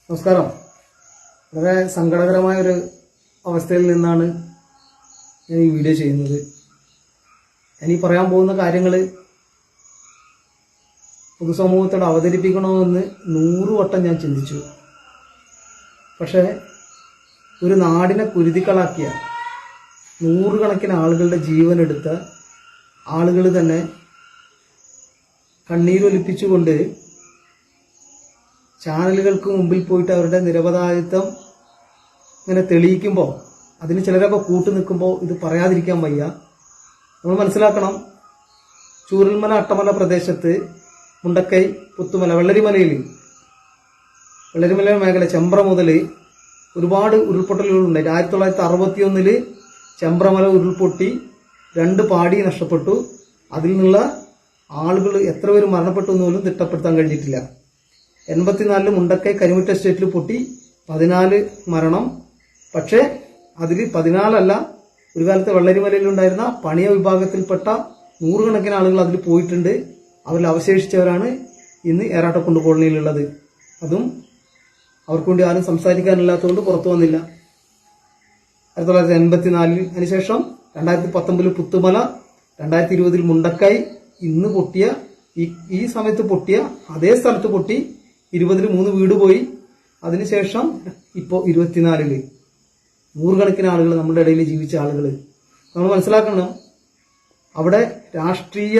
നമസ്കാരം. വളരെ സങ്കടകരമായൊരു അവസ്ഥയിൽ നിന്നാണ് ഞാൻ ഈ വീഡിയോ ചെയ്യുന്നത്. ഞാൻ ഈ പറയാൻ പോകുന്ന കാര്യങ്ങൾ പൊതുസമൂഹത്തോട് അവതരിപ്പിക്കണമെന്ന് 100 വട്ടം ഞാൻ ചിന്തിച്ചു. പക്ഷേ ഒരു നാടിനെ കുരുതികളാക്കിയ 100 കണക്കിന് ആളുകളുടെ ജീവനെടുത്ത ആളുകൾ തന്നെ കണ്ണീരൊലിപ്പിച്ചുകൊണ്ട് ചാനലുകൾക്ക് മുമ്പിൽ പോയിട്ട് അവരുടെ നിരപരാധിത്വം ഇങ്ങനെ തെളിയിക്കുമ്പോൾ, അതിന് ചിലരൊക്കെ കൂട്ടു നിൽക്കുമ്പോൾ ഇത് പറയാതിരിക്കാൻ വയ്യ. നമ്മൾ മനസ്സിലാക്കണം, ചൂരൽമല അട്ടമല പ്രദേശത്ത് മുണ്ടക്കൈ പുത്തുമല വെള്ളരിമല മേഖല ചെമ്പ്ര മുതൽ ഒരുപാട് ഉരുൾപൊട്ടലുകളുണ്ടായി. 1961 ചെമ്പ്രമല ഉരുൾപൊട്ടി 2 പാടി നഷ്ടപ്പെട്ടു. അതിൽ നിന്നുള്ള ആളുകൾ എത്ര പേര് മരണപ്പെട്ടു എന്ന് പോലും തിട്ടപ്പെടുത്താൻ കഴിഞ്ഞിട്ടില്ല. 84 മുണ്ടക്കൈ കരിമുറ്റ എസ്റ്റേറ്റിൽ പൊട്ടി 14 മരണം. പക്ഷേ അതിൽ 14 ഒരു കാലത്ത് വെള്ളരിമലയിലുണ്ടായിരുന്ന പണിയ വിഭാഗത്തിൽപ്പെട്ട 100 കണക്കിന് ആളുകൾ അതിൽ പോയിട്ടുണ്ട്. അവരിൽ അവശേഷിച്ചവരാണ് ഇന്ന് ഏറാട്ടക്കുണ്ട് കോളനിയിലുള്ളത്. അതും അവർക്ക് വേണ്ടി ആരും സംസാരിക്കാനില്ലാത്തതുകൊണ്ട് പുറത്തു വന്നില്ല. 1984 അതിനുശേഷം 2019 പുത്തുമല, 2020 മുണ്ടക്കൈ, ഇന്ന് പൊട്ടിയ ഈ സമയത്ത് പൊട്ടിയ അതേ സ്ഥലത്ത് പൊട്ടി 20 3 വീട് പോയി. അതിനുശേഷം ഇപ്പോൾ 24 100 കണക്കിന് ആളുകൾ നമ്മുടെ ഇടയിൽ ജീവിച്ച ആളുകൾ. നമ്മൾ മനസ്സിലാക്കണം, അവിടെ രാഷ്ട്രീയ,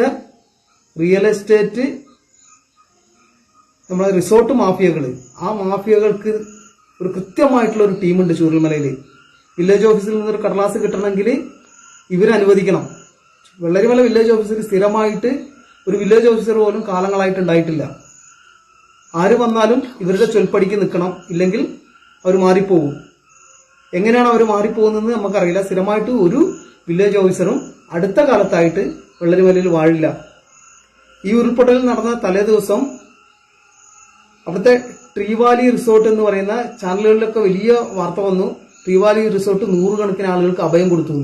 റിയൽ എസ്റ്റേറ്റ്, നമ്മളെ റിസോർട്ട് മാഫിയകൾ, ആ മാഫിയകൾക്ക് ഒരു കൃത്യമായിട്ടുള്ള ഒരു ടീമുണ്ട് ചൂരൽമലയിൽ. വില്ലേജ് ഓഫീസിൽ നിന്നൊരു കടലാസ് കിട്ടണമെങ്കിൽ ഇവരനുവദിക്കണം. വെള്ളരിമല വില്ലേജ് ഓഫീസിൽ സ്ഥിരമായിട്ട് ഒരു വില്ലേജ് ഓഫീസർ പോലും കാലങ്ങളായിട്ട് ഉണ്ടായിട്ടില്ല. ആര് വന്നാലും ഇവരുടെ ചൊൽപ്പടിക്ക് നിൽക്കണം, ഇല്ലെങ്കിൽ അവർ മാറിപ്പോകും. എങ്ങനെയാണ് അവർ മാറിപ്പോകുന്നതെന്ന് നമുക്കറിയില്ല. സ്ഥിരമായിട്ട് ഒരു വില്ലേജ് ഓഫീസറും അടുത്ത കാലത്തായിട്ട് വെള്ളരിമലയിൽ വാഴില്ല. ഈ ഉരുൾപൊട്ടൽ നടന്ന തലേ ദിവസം അവിടുത്തെ ട്രീവാലി റിസോർട്ട് എന്ന് പറയുന്ന ചാനലുകളിലൊക്കെ വലിയ വാർത്ത വന്നു. ട്രീവാലി റിസോർട്ട് 100 കണക്കിന് ആളുകൾക്ക് അഭയം കൊടുത്തു.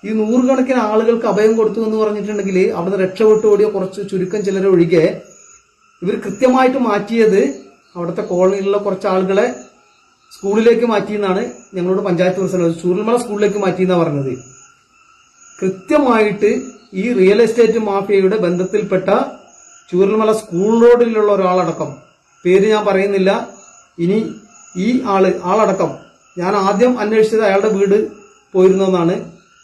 ഈ 100 കണക്കിന് ആളുകൾക്ക് അഭയം കൊടുത്തു എന്ന് പറഞ്ഞിട്ടുണ്ടെങ്കിൽ അവിടെ രക്ഷപ്പെട്ടു ഓടിയ കുറച്ച് ചുരുക്കം ചിലരെ ഒഴികെ ഇവർ കൃത്യമായിട്ട് മാറ്റിയത് അവിടുത്തെ കോളനിയിലുള്ള കുറച്ച് ആളുകളെ സ്കൂളിലേക്ക് മാറ്റിയെന്നാണ് ഞങ്ങളോട് പഞ്ചായത്ത് പ്രസിഡന്റ് ചൂരൽമല സ്കൂളിലേക്ക് മാറ്റിയെന്നാണ് പറഞ്ഞത്. കൃത്യമായിട്ട് ഈ റിയൽ എസ്റ്റേറ്റ് മാഫിയയുടെ ബന്ധത്തിൽപ്പെട്ട ചൂരൽമല സ്കൂൾ റോഡിലുള്ള ഒരാളടക്കം, പേര് ഞാൻ പറയുന്നില്ല, ഇനി ഈ ആളടക്കം, ഞാൻ ആദ്യം അന്വേഷിച്ചത് അയാളുടെ വീട് പോയിരുന്നെന്നാണ്.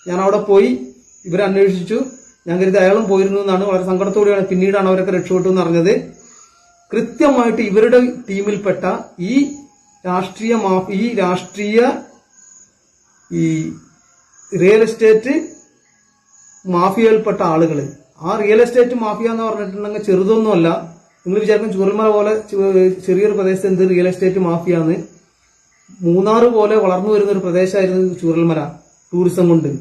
ഞാൻ അവിടെ പോയി ഇവരന്വേഷിച്ചു. ഞാൻ കരുതി അയാളും പോയിരുന്നു എന്നാണ്. വളരെ സങ്കടത്തോടെയാണ് പിന്നീടാണ് അവരൊക്കെ രക്ഷപ്പെട്ടു എന്ന് അറിഞ്ഞത്. കൃത്യമായിട്ട് ഇവരുടെ ടീമിൽപ്പെട്ട ഈ റിയൽ എസ്റ്റേറ്റ് മാഫിയയിൽപ്പെട്ട ആളുകൾ, ആ റിയൽ എസ്റ്റേറ്റ് മാഫിയ എന്ന് പറഞ്ഞിട്ടുണ്ടെങ്കിൽ ചെറുതൊന്നുമല്ല. നിങ്ങൾ വിചാരിക്കും ചൂരൽമല പോലെ ചെറിയൊരു പ്രദേശത്ത് എന്ത് റിയൽ എസ്റ്റേറ്റ് മാഫിയാന്ന്. മൂന്നാർ പോലെ വളർന്നു വരുന്ന ഒരു പ്രദേശമായിരുന്നു ചൂരൽമല. ടൂറിസം കൊണ്ട്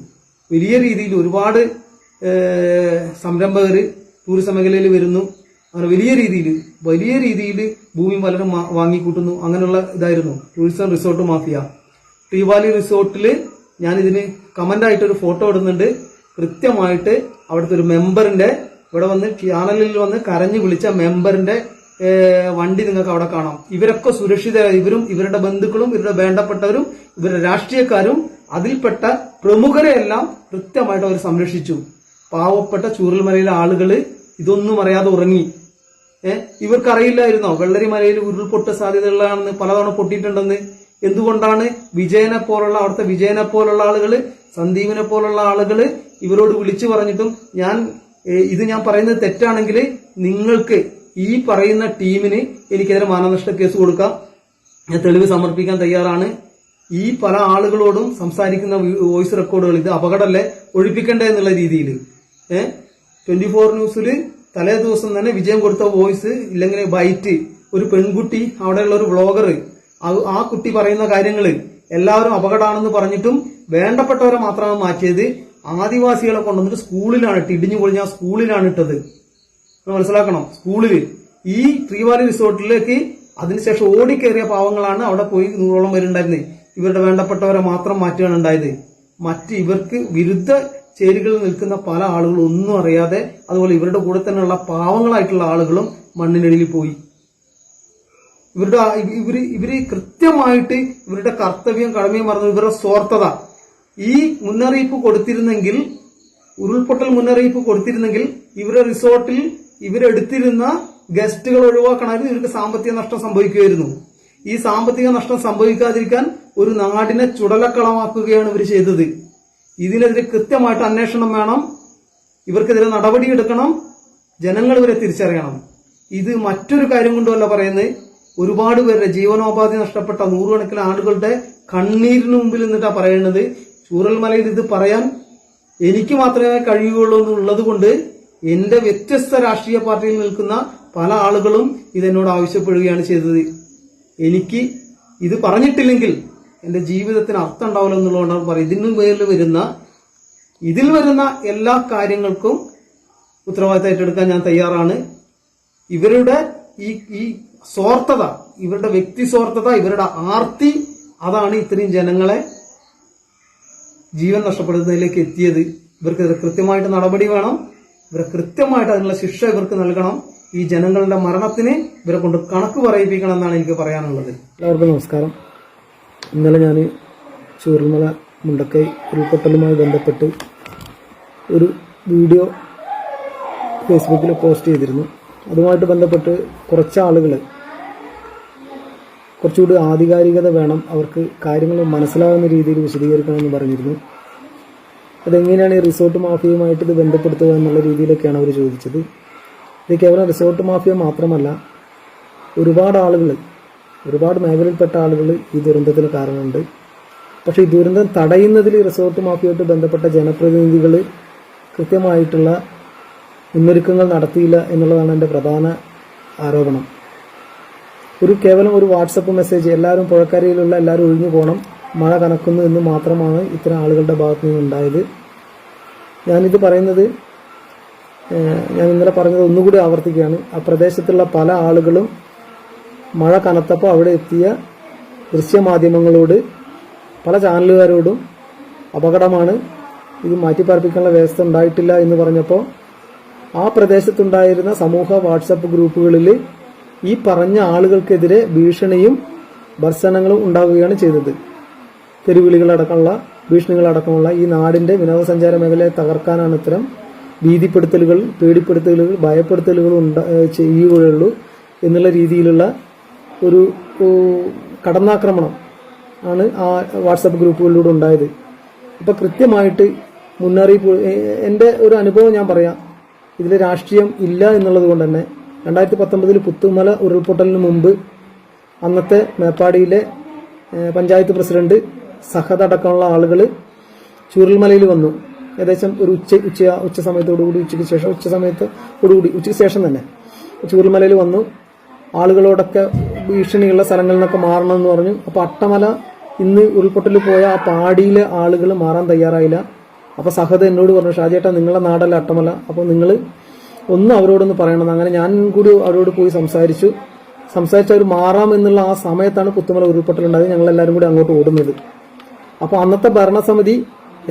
വലിയ രീതിയിൽ ഒരുപാട് സംരംഭകർ ടൂറിസം മേഖലയിൽ വരുന്നു. അങ്ങനെ വലിയ രീതിയിൽ ഭൂമി പലരും വാങ്ങിക്കൂട്ടുന്നു. അങ്ങനെയുള്ള ഇതായിരുന്നു ടൂറിസം റിസോർട്ട് മാഫിയ. ട്രീവാലി റിസോർട്ടിൽ ഞാൻ ഇതിന് കമന്റായിട്ടൊരു ഫോട്ടോ ഇടുന്നുണ്ട്. കൃത്യമായിട്ട് അവിടുത്തെ ഒരു മെമ്പറിന്റെ, ഇവിടെ വന്ന് ചാനലിൽ വന്ന് കരഞ്ഞു വിളിച്ച മെമ്പറിന്റെ വണ്ടി നിങ്ങൾക്ക് അവിടെ കാണാം. ഇവരൊക്കെ സുരക്ഷിതരായി, ഇവരും ഇവരുടെ ബന്ധുക്കളും ഇവരുടെ വേണ്ടപ്പെട്ടവരും ഇവരുടെ രാഷ്ട്രീയക്കാരും അതിൽപ്പെട്ട പ്രമുഖരെ എല്ലാം കൃത്യമായിട്ട് അവർ സംരക്ഷിച്ചു. പാവപ്പെട്ട ചൂരൽമലയിലെ ആളുകൾ ഇതൊന്നും അറിയാതെ ഉറങ്ങി. ഇവർക്കറിയില്ലായിരുന്നോ വെള്ളരിമലയിൽ ഉരുൾപൊട്ട സാധ്യതകളാണെന്ന്, പലതവണ പൊട്ടിയിട്ടുണ്ടെന്ന്? എന്തുകൊണ്ടാണ് അവിടുത്തെ വിജയനെ പോലുള്ള ആളുകൾ, സന്ദീപിനെ പോലുള്ള ആളുകൾ ഇവരോട് വിളിച്ചു പറഞ്ഞിട്ടും ഇത് ഞാൻ പറയുന്നത് തെറ്റാണെങ്കിൽ നിങ്ങൾക്ക് ഈ പറയുന്ന ടീമിന് എനിക്കെതിരെ മാനനഷ്ട കേസ് കൊടുക്കാം, ഞാൻ തെളിവ് സമർപ്പിക്കാൻ തയ്യാറാണ്. ഈ പല ആളുകളോടും സംസാരിക്കുന്ന വോയിസ് റെക്കോർഡുകൾ ഇത് അപകടമല്ലേ, ഒഴിപ്പിക്കണ്ടേ എന്നുള്ള രീതിയിൽ 24 ന്യൂസിൽ തലേ ദിവസം തന്നെ വിജയം കൊടുത്ത വോയിസ്, ഇല്ലെങ്കിൽ ബൈറ്റ്, ഒരു പെൺകുട്ടി, അവിടെയുള്ള ഒരു വ്ളോഗർ, ആ കുട്ടി പറയുന്ന കാര്യങ്ങൾ എല്ലാവരും അപകടമാണെന്ന് പറഞ്ഞിട്ടും വേണ്ടപ്പെട്ടവരെ മാത്രമാണ് മാറ്റിയത്. ആദിവാസികളെ കൊണ്ടുവന്നിട്ട് സ്കൂളിലാണ് ഇടിഞ്ഞു പൊളിഞ്ഞ സ്കൂളിലാണ് ഇട്ടത്. മനസ്സിലാക്കണം, സ്കൂളിൽ ഈ ട്രീവാലി റിസോർട്ടിലേക്ക് അതിനുശേഷം ഓടിക്കേറിയ പാവങ്ങളാണ് അവിടെ പോയി 100ഓളം പേരുണ്ടായിരുന്നത്. ഇവരുടെ വേണ്ടപ്പെട്ടവരെ മാത്രം മാറ്റുകയാണ് ഉണ്ടായത്. ഇവർക്ക് വിരുദ്ധ ചേരികളിൽ നിൽക്കുന്ന പല ആളുകളും ഒന്നും അറിയാതെ, അതുപോലെ ഇവരുടെ കൂടെ തന്നെയുള്ള പാവങ്ങളായിട്ടുള്ള ആളുകളും മണ്ണിനടിയിൽ പോയി. ഇവര് കൃത്യമായിട്ട് ഇവരുടെ കർത്തവ്യം കടമയും മറന്നു ഇവരുടെ സ്വാർത്ഥത. ഈ മുന്നറിയിപ്പ് കൊടുത്തിരുന്നെങ്കിൽ, ഉരുൾപൊട്ടൽ മുന്നറിയിപ്പ് കൊടുത്തിരുന്നെങ്കിൽ ഇവരുടെ റിസോർട്ടിൽ ഇവരെടുത്തിരുന്ന ഗസ്റ്റുകൾ ഒഴിവാക്കണമായിരുന്നു. ഇവർക്ക് സാമ്പത്തിക നഷ്ടം സംഭവിക്കുമായിരുന്നു. ഈ സാമ്പത്തിക നഷ്ടം സംഭവിക്കാതിരിക്കാൻ ഒരു നാടിനെ ചുടലക്കളമാക്കുകയാണ് ഇവർ ചെയ്തത്. ഇതിനെതിരെ കൃത്യമായിട്ട് അന്വേഷണം വേണം. ഇവർക്കെതിരെ നടപടിയെടുക്കണം. ജനങ്ങൾ ഇവരെ തിരിച്ചറിയണം. ഇത് മറ്റൊരു കാര്യം കൊണ്ടുമല്ല പറയുന്നത്. ഒരുപാട് പേരുടെ ജീവനോപാധി നഷ്ടപ്പെട്ട നൂറുകണക്കിന് ആളുകളുടെ കണ്ണീരിന് മുമ്പിൽ നിന്നിട്ടാ പറയുന്നത്. ചൂരൽമലയിൽ ഇത് പറയാൻ എനിക്ക് മാത്രമേ കഴിയുകയുള്ളൂ എന്നുള്ളത് കൊണ്ട് എന്റെ വ്യത്യസ്ത രാഷ്ട്രീയ പാർട്ടിയിൽ നിൽക്കുന്ന പല ആളുകളും ഇതെന്നോട് ആവശ്യപ്പെടുകയാണ് ചെയ്തത്. എനിക്ക് ഇത് പറഞ്ഞിട്ടില്ലെങ്കിൽ എന്റെ ജീവിതത്തിന് അർത്ഥം ഉണ്ടാവില്ല എന്നുള്ളതുകൊണ്ടാണ് പറയുന്നത്. ഇതിൽ വരുന്ന എല്ലാ കാര്യങ്ങൾക്കും ഉത്തരവാദിത്തം ഏറ്റെടുക്കാൻ ഞാൻ തയ്യാറാണ്. ഇവരുടെ ഈ സ്വാർത്ഥത, ഇവരുടെ വ്യക്തി സ്വാർത്ഥത, ഇവരുടെ ആർത്തി, അതാണ് ഇത്രയും ജനങ്ങളെ ജീവൻ നഷ്ടപ്പെടുന്നതിലേക്ക് എത്തിയത്. ഇവർക്കെതിരെ കൃത്യമായിട്ട് നടപടി വേണം. ഇവരെ കൃത്യമായിട്ട് അതിനുള്ള ശിക്ഷ ഇവർക്ക് നൽകണം. ഈ ജനങ്ങളുടെ മരണത്തിന് ഇവരെ കൊണ്ട് കണക്ക് പറയിപ്പിക്കണം എന്നാണ് എനിക്ക് പറയാനുള്ളത്. എല്ലാവർക്കും നമസ്കാരം. ഇന്നലെ ഞാൻ ചൂരൽമല മുണ്ടക്കൈ ഉരുൾപൊട്ടലുമായി ബന്ധപ്പെട്ട് ഒരു വീഡിയോ ഫേസ്ബുക്കിൽ പോസ്റ്റ് ചെയ്തിരുന്നു. അതുമായിട്ട് ബന്ധപ്പെട്ട് കുറച്ച് ആളുകൾ കുറച്ചുകൂടി ആധികാരികത വേണം, അവർക്ക് കാര്യങ്ങൾ മനസ്സിലാവുന്ന രീതിയിൽ വിശദീകരിക്കണമെന്ന് പറഞ്ഞിരുന്നു. അതെങ്ങനെയാണ് ഈ റിസോർട്ട് മാഫിയയുമായിട്ട് ഇത് ബന്ധപ്പെടുത്തുക എന്നുള്ള രീതിയിലൊക്കെയാണ് അവർ ചോദിച്ചത്. ഇത് കേവലം റിസോർട്ട് മാഫിയ മാത്രമല്ല, ഒരുപാട് ആളുകൾ, ഒരുപാട് മേഖലയിൽപ്പെട്ട ആളുകൾ ഈ ദുരന്തത്തിന് കാരണമുണ്ട്. പക്ഷേ ഈ ദുരന്തം തടയുന്നതിൽ റിസോർട്ട് മാഫിയയായിട്ട് ബന്ധപ്പെട്ട ജനപ്രതിനിധികൾ കൃത്യമായിട്ടുള്ള മുന്നൊരുക്കങ്ങൾ നടത്തിയില്ല എന്നുള്ളതാണ് എൻ്റെ പ്രധാന ആരോപണം. കേവലം ഒരു വാട്സപ്പ് മെസ്സേജ്, എല്ലാവരും പുഴക്കരയിലുള്ള എല്ലാവരും ഒഴിഞ്ഞു പോകണം, മഴ കനക്കുന്നു എന്ന് മാത്രമാണ് ഇത്തരം ആളുകളുടെ ഭാഗത്തു നിന്നുണ്ടായത്. ഞാനിത് പറയുന്നത്, ഞാൻ ഇന്നലെ പറഞ്ഞത് ഒന്നുകൂടി ആവർത്തിക്കുകയാണ്. ആ പ്രദേശത്തുള്ള പല ആളുകളും മഴ കനത്തപ്പോൾ അവിടെ എത്തിയ ദൃശ്യമാധ്യമങ്ങളോട്, പല ചാനലുകാരോടും അപകടമാണ്, ഇത് മാറ്റിപ്പാർപ്പിക്കാനുള്ള വ്യവസ്ഥ ഉണ്ടായിട്ടില്ല എന്ന് പറഞ്ഞപ്പോൾ ആ പ്രദേശത്തുണ്ടായിരുന്ന സമൂഹ വാട്സപ്പ് ഗ്രൂപ്പുകളിൽ ഈ പറഞ്ഞ ആളുകൾക്കെതിരെ ഭീഷണിയും ഭർസനങ്ങളും ഉണ്ടാവുകയാണ് ചെയ്തത്. തെരുവിളികളടക്കമുള്ള ഭീഷണികളടക്കമുള്ള ഈ നാടിന്റെ വിനോദസഞ്ചാര മേഖലയെ തകർക്കാനാണ് ഇത്തരം ഭീതിപ്പെടുത്തലുകൾ, പേടിപ്പെടുത്തലുകൾ, ഭയപ്പെടുത്തലുകൾ ചെയ്യുകയുള്ളൂ എന്നുള്ള രീതിയിലുള്ള ഒരു കടന്നാക്രമണം ആണ് ആ വാട്സപ്പ് ഗ്രൂപ്പുകളിലൂടെ ഉണ്ടായത്. അപ്പൊ കൃത്യമായിട്ട് മുന്നറിയിപ്പ്, എൻ്റെ ഒരു അനുഭവം ഞാൻ പറയാം. ഇതിൽ രാഷ്ട്രീയം ഇല്ല എന്നുള്ളത് കൊണ്ട് തന്നെ 2019 പുത്തുമല ഉരുൾപൊട്ടലിന് മുമ്പ് അന്നത്തെ മേപ്പാടിയിലെ പഞ്ചായത്ത് പ്രസിഡന്റ്, സഹദ് അടക്കമുള്ള ആളുകൾ ചൂരൽമലയിൽ വന്നു. ഏകദേശം ഒരു ഉച്ച സമയത്തോടുകൂടി, ഉച്ചയ്ക്ക് ശേഷം തന്നെ ചൂരൽമലയിൽ വന്നു. ആളുകളോടൊക്കെ ഭീഷണിയുള്ള സ്ഥലങ്ങളിൽ നിന്നൊക്കെ മാറണമെന്ന് പറഞ്ഞു. അപ്പോൾ അട്ടമല, ഇന്ന് ഉരുൾപൊട്ടൽ പോയ ആ പാടിയിലെ ആളുകൾ മാറാൻ തയ്യാറായില്ല. അപ്പോൾ സഹദ് എന്നോട് പറഞ്ഞു, ഷാജേട്ടാ നിങ്ങളുടെ നാടല്ല അട്ടമല, അപ്പോൾ നിങ്ങൾ ഒന്ന് അവരോടൊന്ന് പറയണം. അങ്ങനെ ഞാൻ കൂടി അവരോട് പോയി സംസാരിച്ച് അവർ മാറാമെന്നുള്ള ആ സമയത്താണ് പുത്തുമല ഉരുൾപൊട്ടലുണ്ടായത്. ഞങ്ങളെല്ലാവരും കൂടി അങ്ങോട്ട് ഓടുന്നത്. അപ്പോൾ അന്നത്തെ ഭരണസമിതി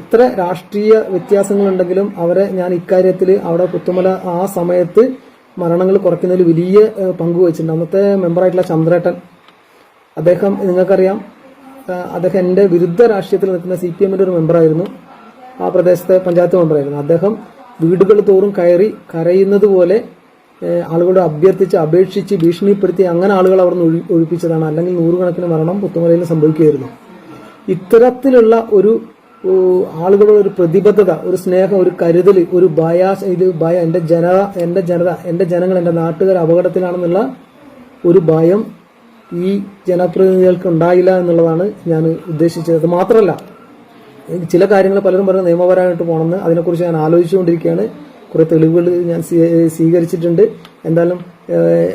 എത്ര രാഷ്ട്രീയ വ്യത്യാസങ്ങളുണ്ടെങ്കിലും അവരെ ഞാൻ ഇക്കാര്യത്തിൽ അവിടെ പുത്തുമല ആ സമയത്ത് മരണങ്ങൾ കുറയ്ക്കുന്നതിൽ വലിയ പങ്കുവച്ചിട്ടുണ്ട്. അന്നത്തെ മെമ്പറായിട്ടുള്ള ചന്ദ്രേട്ടൻ, അദ്ദേഹം നിങ്ങൾക്കറിയാം, അദ്ദേഹം എൻ്റെ വിരുദ്ധ രാഷ്ട്രീയത്തിൽ നിൽക്കുന്ന CPM-ന്റെ ഒരു മെമ്പറായിരുന്നു. ആ പ്രദേശത്തെ പഞ്ചായത്ത് മെമ്പറായിരുന്നു. അദ്ദേഹം വീടുകൾ തോറും കയറി കരയുന്നത് പോലെ ആളുകളോട് അഭ്യർത്ഥിച്ച്, അപേക്ഷിച്ച്, ഭീഷണിപ്പെടുത്തി അങ്ങനെ ആളുകൾ അവിടെ നിന്ന് ഒഴിപ്പിച്ചതാണ്. അല്ലെങ്കിൽ നൂറുകണക്കിന് മരണം പുത്തുമലയിൽ സംഭവിക്കുകയായിരുന്നു. ഇത്തരത്തിലുള്ള ഒരു ആളുകളുടെ ഒരു പ്രതിബദ്ധത, ഒരു സ്നേഹം, ഒരു കരുതൽ, ഒരു ഭയം, എന്റെ ജനങ്ങൾ, എന്റെ നാട്ടുകാർ അപകടത്തിലാണെന്നുള്ള ഒരു ഭയം ഈ ജനപ്രതിനിധികൾക്ക് ഉണ്ടായില്ല എന്നുള്ളതാണ് ഞാൻ ഉദ്ദേശിച്ചത്. മാത്രമല്ല, ചില കാര്യങ്ങൾ പലരും പറഞ്ഞ് നിയമപരമായിട്ട് പോകണമെന്ന്, അതിനെക്കുറിച്ച് ഞാൻ ആലോചിച്ചുകൊണ്ടിരിക്കുകയാണ്. കുറെ തെളിവുകൾ ഞാൻ സ്വീകരിച്ചിട്ടുണ്ട്. എന്തായാലും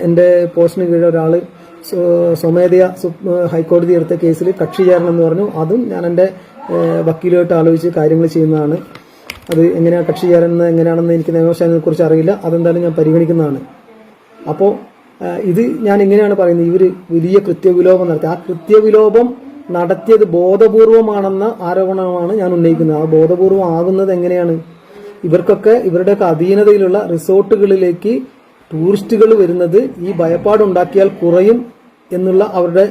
എൻ്റെ പോസ്റ്റിന് കീഴിൽ ഒരാൾ സ്വമേധയാ ഹൈക്കോടതി എടുത്ത കേസിൽ കക്ഷി ചേരണം എന്ന് പറഞ്ഞു. അതും ഞാൻ എൻ്റെ വക്കീലുമായിട്ട് ആലോചിച്ച് കാര്യങ്ങൾ ചെയ്യുന്നതാണ്. അത് എങ്ങനെയാണ് കക്ഷി ചേരുന്നത്, എങ്ങനെയാണെന്ന് എനിക്ക് നിയമവശാലിനെ കുറിച്ച് അറിയില്ല. അതെന്തായാലും ഞാൻ പരിഗണിക്കുന്നതാണ്. അപ്പോൾ ഇത് ഞാൻ ഇങ്ങനെയാണ് പറയുന്നത്, ഇവർ വലിയ കൃത്യവിലോപം നടത്തി. ആ കൃത്യവിലോപം നടത്തിയത് ബോധപൂർവമാണെന്ന ആരോപണമാണ് ഞാൻ ഉന്നയിക്കുന്നത്. ആ ബോധപൂർവം ആകുന്നത് എങ്ങനെയാണ്? ഇവരുടെയൊക്കെ അധീനതയിലുള്ള റിസോർട്ടുകളിലേക്ക് ടൂറിസ്റ്റുകൾ വരുന്നത് ഈ ഭയപ്പാടുണ്ടാക്കിയാൽ കുറയും എന്നുള്ള അവരുടെ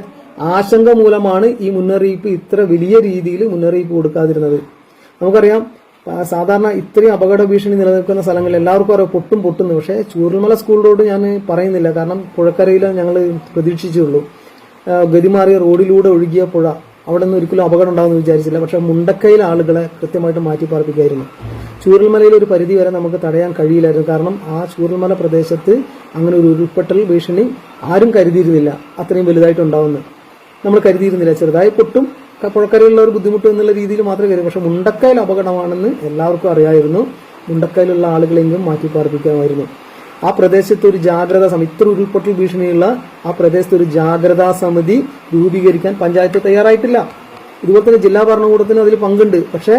ആശങ്ക മൂലമാണ് ഈ മുന്നറിയിപ്പ് ഇത്ര വലിയ രീതിയിൽ മുന്നറിയിപ്പ് കൊടുക്കാതിരുന്നത്. നമുക്കറിയാം സാധാരണ ഇത്രയും അപകട ഭീഷണി നിലനിൽക്കുന്ന സ്ഥലങ്ങളിൽ എല്ലാവർക്കും അറിയാം പൊട്ടുന്നു. പക്ഷേ ചൂരൽമല സ്കൂൾ റോഡ് ഞാൻ പറയുന്നില്ല, കാരണം പുഴക്കരയിൽ ഞങ്ങൾ പ്രതീക്ഷിച്ചുള്ളൂ. ഗതിമാറിയ റോഡിലൂടെ ഒഴുകിയ പുഴ, അവിടെ നിന്ന് ഒരിക്കലും അപകടം ഉണ്ടാകുമെന്ന് വിചാരിച്ചില്ല. പക്ഷെ മുണ്ടക്കയിലെ ആളുകളെ കൃത്യമായിട്ട് മാറ്റി പാർപ്പിക്കായിരുന്നു. ചൂരൽമലയിൽ ഒരു പരിധി വരെ നമുക്ക് തടയാൻ കഴിയില്ലായിരുന്നു. കാരണം ആ ചൂരൽമല പ്രദേശത്ത് അങ്ങനെ ഒരു ഉരുൾപൊട്ടൽ ഭീഷണി ആരും കരുതിയിരുന്നില്ല, അത്രയും വലുതായിട്ടുണ്ടാവുമെന്ന് നമ്മൾ കരുതിയിരുന്നില്ല. ചെറുതായി പൊട്ടും, പുഴക്കരയിലുള്ള ഒരു ബുദ്ധിമുട്ട് എന്നുള്ള രീതിയിൽ മാത്രമേ കരുതി. പക്ഷെ മുണ്ടക്കയിൽ അപകടമാണെന്ന് എല്ലാവർക്കും അറിയായിരുന്നു. മുണ്ടക്കയിലുള്ള ആളുകളെങ്കിലും മാറ്റി പാർപ്പിക്കാമായിരുന്നു. ആ പ്രദേശത്ത് ഒരു ജാഗ്രതാ സമിതി, ഇത്ര ഉരുൾപൊട്ടൽ ഭീഷണിയുള്ള ആ പ്രദേശത്ത് ഒരു ജാഗ്രതാ സമിതി രൂപീകരിക്കാൻ പഞ്ചായത്ത് തയ്യാറായിട്ടില്ല. ഇതുപോലെ തന്നെ ജില്ലാ ഭരണകൂടത്തിന് അതിൽ പങ്കുണ്ട്. പക്ഷെ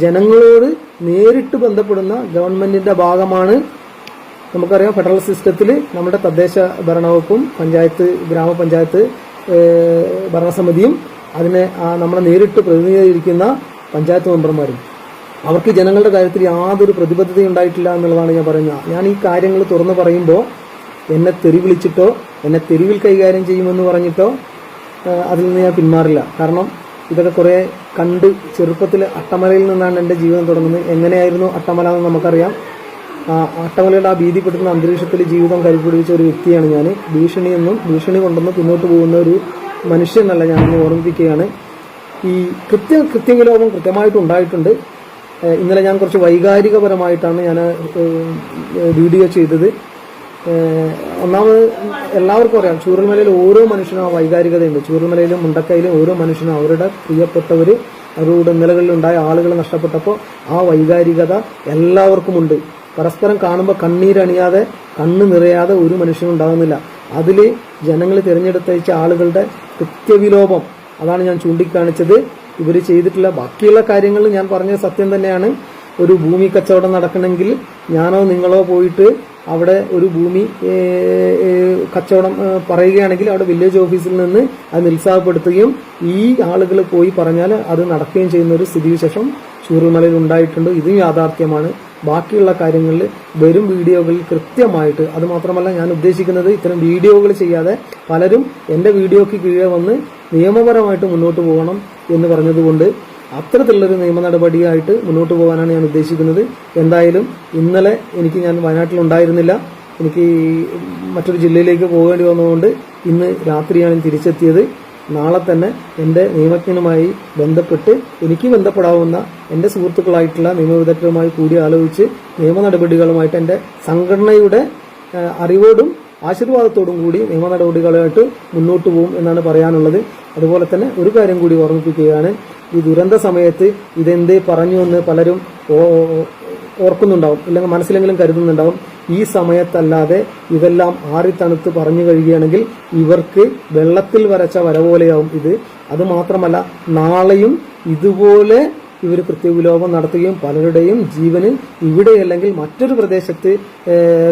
ജനങ്ങളോട് നേരിട്ട് ബന്ധപ്പെടുന്ന ഗവൺമെന്റിന്റെ ഭാഗമാണ്. നമുക്കറിയാം ഫെഡറൽ സിസ്റ്റത്തിൽ നമ്മുടെ തദ്ദേശ ഭരണവകുപ്പും പഞ്ചായത്ത്, ഗ്രാമപഞ്ചായത്ത് ഭരണസമിതിയും അതിനെ നമ്മളെ നേരിട്ട് പ്രതിനിധീകരിക്കുന്ന പഞ്ചായത്ത് മെമ്പർമാരും, അവർക്ക് ജനങ്ങളുടെ കാര്യത്തിൽ യാതൊരു പ്രതിബദ്ധതയും ഉണ്ടായിട്ടില്ല എന്നുള്ളതാണ് ഞാൻ പറയുന്നത്. ഞാൻ ഈ കാര്യങ്ങൾ തുറന്നു പറയുമ്പോൾ എന്നെ തെറി വിളിച്ചിട്ടോ എന്നെ തെരുവിൽ കൈകാര്യം ചെയ്യുമെന്ന് പറഞ്ഞിട്ടോ അതിൽ നിന്ന് ഞാൻ പിന്മാറില്ല. കാരണം ഇതൊക്കെ കുറെ കണ്ട് ചെറുപ്പത്തിൽ അട്ടമലയിൽ നിന്നാണ് എൻ്റെ ജീവിതം തുടങ്ങുന്നത്. എങ്ങനെയായിരുന്നു അട്ടമല എന്ന് നമുക്കറിയാം. അട്ടമലയുടെ ആ ഭീതിപ്പെടുത്തുന്ന അന്തരീക്ഷത്തിൽ ജീവിതം കരുപിടിച്ച ഒരു വ്യക്തിയാണ് ഞാൻ. ഭീഷണി കൊണ്ടൊന്നും പിന്നോട്ട് പോകുന്ന ഒരു മനുഷ്യനല്ല ഞാനെന്ന് ഓർമ്മിപ്പിക്കുകയാണ്. ഈ കൃത്യവിലോപം കൃത്യമായിട്ട് ഉണ്ടായിട്ടുണ്ട്. ഇന്നലെ ഞാൻ കുറച്ച് വൈകാരികപരമായിട്ടാണ് ഞാൻ വീഡിയോ ചെയ്തത്. ഒന്നാമത് എല്ലാവർക്കും അറിയാം, ചൂരൽമലയിൽ ഓരോ മനുഷ്യനും ആ വൈകാരികതയുണ്ട്. ചൂരൽമലയിലും മുണ്ടക്കയിലും ഓരോ മനുഷ്യനും അവരുടെ പ്രിയപ്പെട്ടവർ, അവരുടെ ഇന്നലകളിലുണ്ടായ ആളുകൾ നഷ്ടപ്പെട്ടപ്പോൾ ആ വൈകാരികത എല്ലാവർക്കുമുണ്ട്. പരസ്പരം കാണുമ്പോൾ കണ്ണീരണിയാതെ കണ്ണ് നിറയാതെ ഒരു മനുഷ്യനും ഉണ്ടാകുന്നില്ല. അതിൽ ജനങ്ങൾ തിരഞ്ഞെടുത്തയച്ച ആളുകളുടെ കൃത്യവിലോപം, അതാണ് ഞാൻ ചൂണ്ടിക്കാണിച്ചത്. ഇവർ ചെയ്തിട്ടുള്ള ബാക്കിയുള്ള കാര്യങ്ങൾ ഞാൻ പറഞ്ഞത് സത്യം തന്നെയാണ്. ഒരു ഭൂമി കച്ചവടം നടക്കണമെങ്കിൽ ഞാനോ നിങ്ങളോ പോയിട്ട് അവിടെ ഒരു ഭൂമി കച്ചവടം പറയുകയാണെങ്കിൽ അവിടെ വില്ലേജ് ഓഫീസിൽ നിന്ന് അത് നിരുത്സാഹപ്പെടുത്തുകയും ഈ ആളുകൾ പോയി പറഞ്ഞാൽ അത് നടക്കുകയും ചെയ്യുന്ന ഒരു സ്ഥിതിവിശേഷം ചൂരൽമലയിൽ ഉണ്ടായിട്ടുണ്ട്. ഇതും യാഥാർത്ഥ്യമാണ്. ബാക്കിയുള്ള കാര്യങ്ങളിൽ വരും വീഡിയോകളിൽ കൃത്യമായിട്ട്, അത് മാത്രമല്ല ഞാൻ ഉദ്ദേശിക്കുന്നത് ഇത്തരം വീഡിയോകൾ ചെയ്യാതെ പലരും എൻ്റെ വീഡിയോയ്ക്ക് കീഴെ വന്ന് നിയമപരമായിട്ട് മുന്നോട്ട് പോകണം എന്ന് പറഞ്ഞതുകൊണ്ട് അത്തരത്തിലുള്ളൊരു നിയമ നടപടിയായിട്ട് മുന്നോട്ട് പോകാനാണ് ഞാൻ ഉദ്ദേശിക്കുന്നത്. എന്തായാലും ഇന്നലെ ഞാൻ വയനാട്ടിലുണ്ടായിരുന്നില്ല. എനിക്ക് മറ്റൊരു ജില്ലയിലേക്ക് പോകേണ്ടി വന്നതുകൊണ്ട് ഇന്ന് രാത്രിയാണ് തിരിച്ചെത്തിയത്. നാളെ തന്നെ എൻ്റെ നിയമജ്ഞനുമായി ബന്ധപ്പെട്ട് എനിക്ക് ബന്ധപ്പെടാവുന്ന എൻ്റെ സുഹൃത്തുക്കളായിട്ടുള്ള നിയമവിദഗ്ധരുമായി കൂടി ആലോചിച്ച് നിയമ നടപടികളുമായിട്ട് എൻ്റെ സംഘടനയുടെ അറിവോടും ആശീർവാദത്തോടും കൂടി നിയമ നടപടികളുമായിട്ട് മുന്നോട്ട് പോകും എന്നാണ് പറയാനുള്ളത്. അതുപോലെ തന്നെ ഒരു കാര്യം കൂടി ഓർമ്മിപ്പിക്കുകയാണ്. ഈ ദുരന്ത സമയത്ത് ഇതെന്തേ പറഞ്ഞു എന്ന് പലരും ഓർക്കുന്നുണ്ടാവും, ഇല്ലെങ്കിൽ മനസ്സിലെങ്കിലും കരുതുന്നുണ്ടാവും. ഈ സമയത്തല്ലാതെ ഇതെല്ലാം ആറിത്തണുത്ത് പറഞ്ഞു കഴിയുകയാണെങ്കിൽ ഇവർക്ക് വെള്ളത്തിൽ വരച്ച വര പോലെയാവും ഇത്. അതുമാത്രമല്ല, നാളെയും ഇതുപോലെ ഇവർ കൃത്യവിലോപം നടത്തുകയും പലരുടെയും ജീവന് ഇവിടെ അല്ലെങ്കിൽ മറ്റൊരു പ്രദേശത്ത്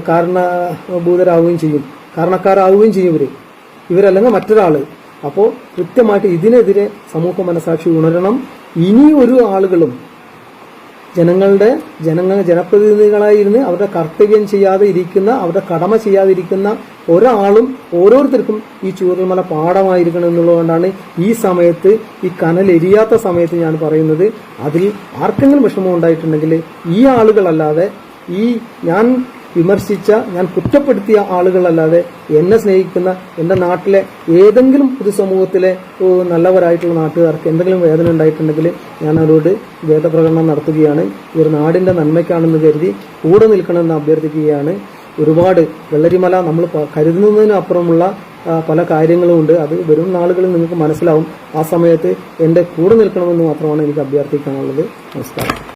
കാരണഭൂതരാവുകയും ചെയ്യും, കാരണക്കാരാവുകയും ചെയ്യും ഇവരല്ലെങ്കിൽ മറ്റൊരാള്. അപ്പോൾ കൃത്യമായിട്ട് ഇതിനെതിരെ സമൂഹ മനസാക്ഷി ഉണരണം. ഇനി ഒരു ആളുകളും ജനപ്രതിനിധികളായിരുന്ന് അവരുടെ കർത്തവ്യം ചെയ്യാതെ ഇരിക്കുന്ന, അവരുടെ കടമ ചെയ്യാതിരിക്കുന്ന ഒരാളും ഓരോരുത്തർക്കും ഈ ചൂരൽമല പാഠമായിരിക്കണം എന്നുള്ളതുകൊണ്ടാണ് ഈ സമയത്ത്, ഈ കനലെരിയാത്ത സമയത്ത് ഞാൻ പറയുന്നത്. അതിൽ ആർക്കെങ്കിലും വിഷമം ഉണ്ടായിട്ടുണ്ടെങ്കിൽ ഈ ആളുകളല്ലാതെ, ഈ ഞാൻ വിമർശിച്ച, ഞാൻ കുറ്റപ്പെടുത്തിയ ആളുകളല്ലാതെ എന്നെ സ്നേഹിക്കുന്ന എൻ്റെ നാട്ടിലെ ഏതെങ്കിലും പൊതുസമൂഹത്തിലെ നല്ലവരായിട്ടുള്ള നാട്ടുകാർക്ക് എന്തെങ്കിലും വേദന ഉണ്ടായിട്ടുണ്ടെങ്കിൽ ഞാൻ അവരോട് ഖേദപ്രകടനം നടത്തുകയാണ്. ഒരു നാടിൻ്റെ നന്മയ്ക്കാണെന്ന് കരുതി കൂടെ നിൽക്കണമെന്ന് അഭ്യർത്ഥിക്കുകയാണ്. ഒരുപാട് വെള്ളരിമല നമ്മൾ കരുതുന്നതിനപ്പുറമുള്ള പല കാര്യങ്ങളുമുണ്ട്. അത് വരും നാളുകളിൽ നിങ്ങൾക്ക് മനസ്സിലാവും. ആ സമയത്ത് എൻ്റെ കൂടെ നിൽക്കണമെന്ന് മാത്രമാണ് എനിക്ക് അഭ്യർത്ഥിക്കാനുള്ളത്. നമസ്കാരം.